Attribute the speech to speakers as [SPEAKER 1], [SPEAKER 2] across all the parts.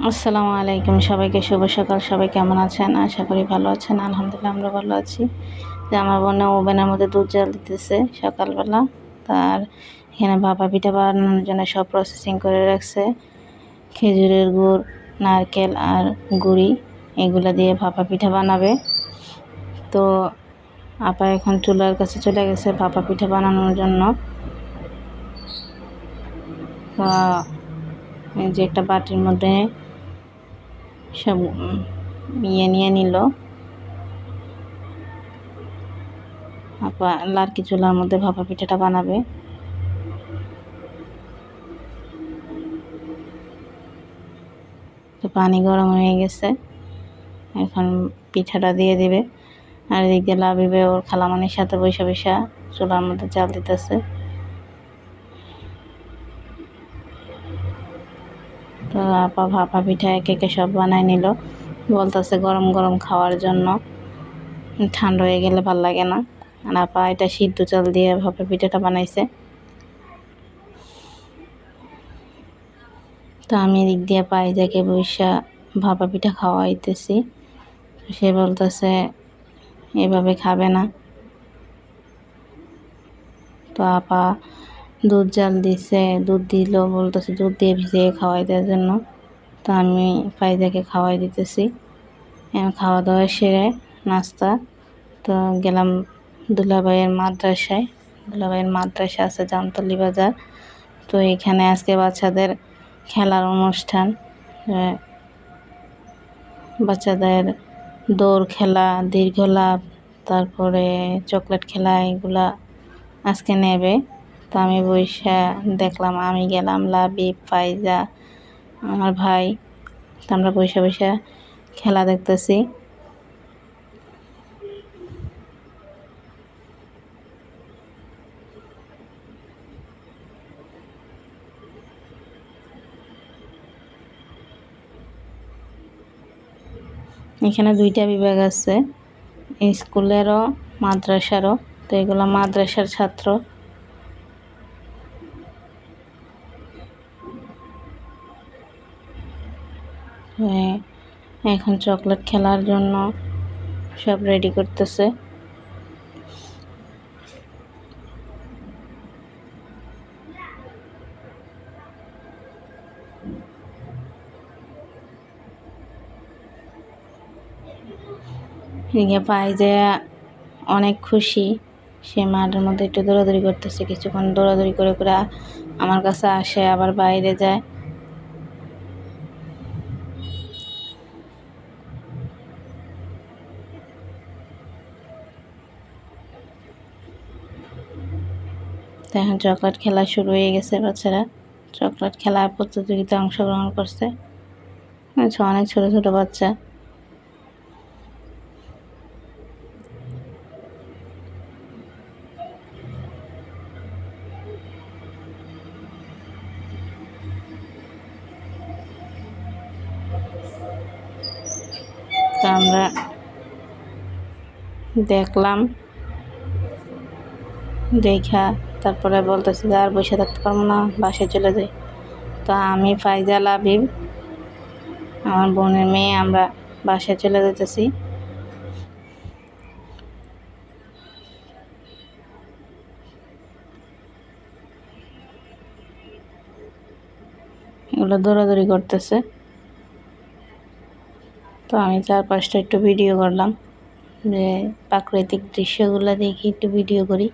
[SPEAKER 1] আসসালামু আলাইকুম, সবাইকে শুভ সকাল। সবাই কেমন আছেন? আশা করি ভালো আছেন। আলহামদুলিল্লাহ আমরা ভালো আছি। যে আমার বোনে ওভেনের মধ্যে দুধ জাল দিতেছে সকালবেলা। তার এখানে ভাপা পিঠা বানানোর জন্য সব প্রসেসিং করে রাখছে। খেজুরের গুড়, নারকেল আর গুড়ি এগুলা দিয়ে ভাপা পিঠা বানাবে। তো আপা এখন চুলার কাছে চলে গেছে ভাপা পিঠা বানানোর জন্য। এই যে একটা বাটির মধ্যে সব নিয়ে নিল। আপা লার্কি চুলার মধ্যে ভাপা পিঠাটা বানাবে। তো পানি গরম হয়ে গেছে, এখন পিঠাটা দিয়ে দিবে। আর এদিক দিয়ে লাভিবে ওর খালামণির সাথে বৈশা চুলার মধ্যে জাল দিতেছে। তো আপা ভাপা পিঠা একে সব বানায় নিল। বলতেছে গরম গরম খাওয়ার জন্য, ঠান্ডা হয়ে গেলে ভাল লাগে না। আর আপা এটা সিদ্ধ চাল দিয়ে ভাপা পিঠাটা বানাইছে। তো আমি এদিক দিয়ে পাইজাকে বৈশা ভাপা পিঠা খাওয়াইতেছি। সে বলতেছে এভাবে খাবে না। তো আপা দুধ জাল দিছে, দুধ দিল, বলতেছে দুধ দিয়ে ভিজিয়ে খাওয়াই দেওয়ার জন্য। তো আমি ফাইজাকে খাওয়াই দিতেছি। খাওয়া দাওয়া সেরে নাস্তা তো গেলাম দুলাভাইয়ের মাদ্রাসায়। দুলাভাইয়ের মাদ্রাসা আছে জামতলী বাজার। তো এখানে আজকে বাচ্চাদের খেলার অনুষ্ঠান। বাচ্চাদের দৌড় খেলা, দীর্ঘ লাফ, তারপরে চকলেট খেলা এগুলা আজকে নেবে। তো আমি বইসা দেখলাম, আমি গেলাম, লাবিব, ফাইজা, আমার ভাই। তো আমরা বইসা খেলা দেখতেছি। এখানে দুইটা বিভাগ আছে, স্কুলেরও মাদ্রাসারও। তো এগুলো মাদ্রাসার ছাত্র। এখন চকলেট খেলার জন্য সব রেডি করতেছে। পাই যে অনেক খুশি, সে মাঠের মধ্যে একটু দৌড়াদৌড়ি করতেছে। কিছুক্ষণ দৌড়াদৌড়ি করে আমার কাছে আসে, আবার বাইরে যায়। তো এখন চকলেট খেলা শুরু হয়ে গেছে। বাচ্চারা চকলেট খেলার প্রতিযোগিতায় অংশগ্রহণ করছে। অনেক ছোট ছোট বাচ্চা। তো আমরা দেখলাম, দেখা তারপরে বলতেছি যে আর বসে থাকতে পারবো না, বাসায় চলে যাই। তো আমি, ফাইজা, লাবিব, আমার বোনের মেয়ে, আমরা বাসায় চলে যেতেছি। এগুলো দৌড়াদৌড়ি করতেছে। তো আমি চারপাশটা একটু ভিডিও করলাম, যে প্রাকৃতিক দৃশ্যগুলো দেখি, একটু ভিডিও করি।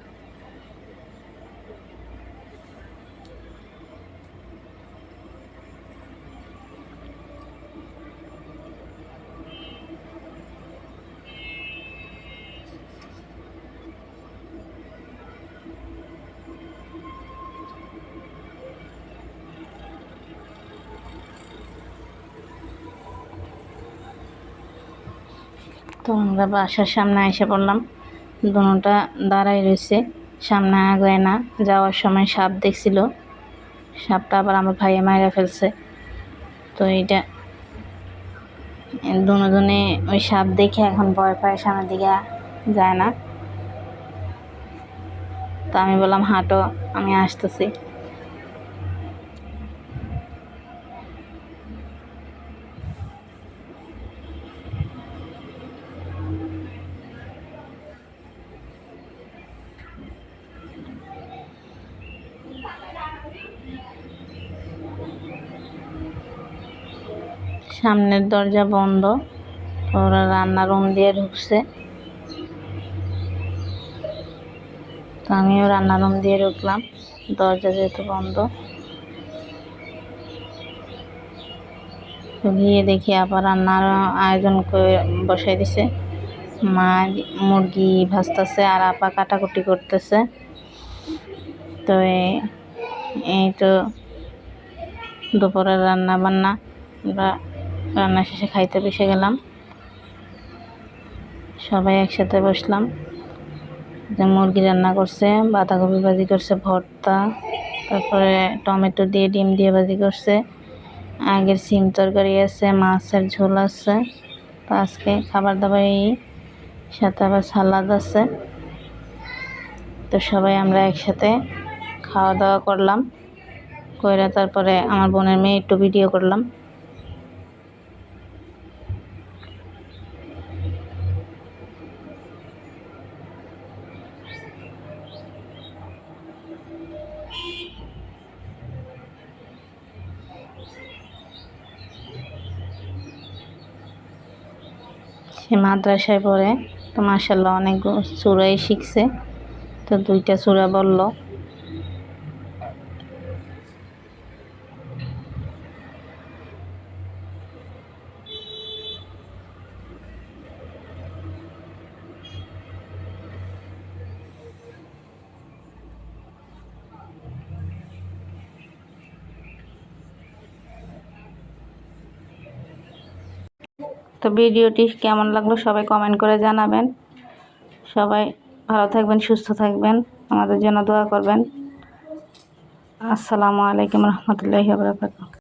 [SPEAKER 1] তো আমরা বাসার সামনে এসে পড়লাম। দুটা দাঁড়াই রয়েছে, সামনে আগায় না। যাওয়ার সময় সাপ দেখছিল, সাপটা আবার আমার ভাইয়ে মাইরা ফেলছে। তো এইটা দুজনে ওই সাপ দেখে এখন ভয় পায়, সামনের দিকে যায় না। তো আমি বললাম হাঁটো, আমি আসতেছি। সামনের দরজা বন্ধ, ওরা রান্নার রুম দিয়ে ঢুকছে। তো আমিও রান্নার রুম দিয়ে ঢুকলাম, দরজা যেহেতু বন্ধ। তো গিয়ে দেখি আবার রান্নার আয়োজন করে বসাই দিছে। মা মুরগি ভাজতেছে আর আপা কাটাকুটি করতেছে। তো এই তো দুপুরের রান্না বান্না, আমরা রান্না শেষে খাইতে বসে গেলাম। সবাই একসাথে বসলাম। যে মুরগি রান্না করছে, বাঁধাকপি ভাজি করছে, ভর্তা, তারপরে টমেটো দিয়ে ডিম দিয়ে ভাজি করছে, আগের সিম তরকারি আছে, মাছের ঝোল আছে। তো আজকে খাবার দাবার এই সাথে আবার সালাদ আছে। তো সবাই আমরা একসাথে খাওয়া দাওয়া করলাম, করে তারপরে আমার বোনের মেয়ে একটু ভিডিও করলাম। সে মাদ্রাসায় পড়ে, তো মাশাআল্লাহ অনেক সূরাই শিখছে। তো 2টা সূরা বলল। তো ভিডিওটি কেমন লাগলো সবাই কমেন্ট করে জানাবেন। সবাই ভালো থাকবেন, সুস্থ থাকবেন, আমাদের জন্য দোয়া করবেন। আসসালামু আলাইকুম রহমতুল্লাহি ওয়া বারাকাতুহু।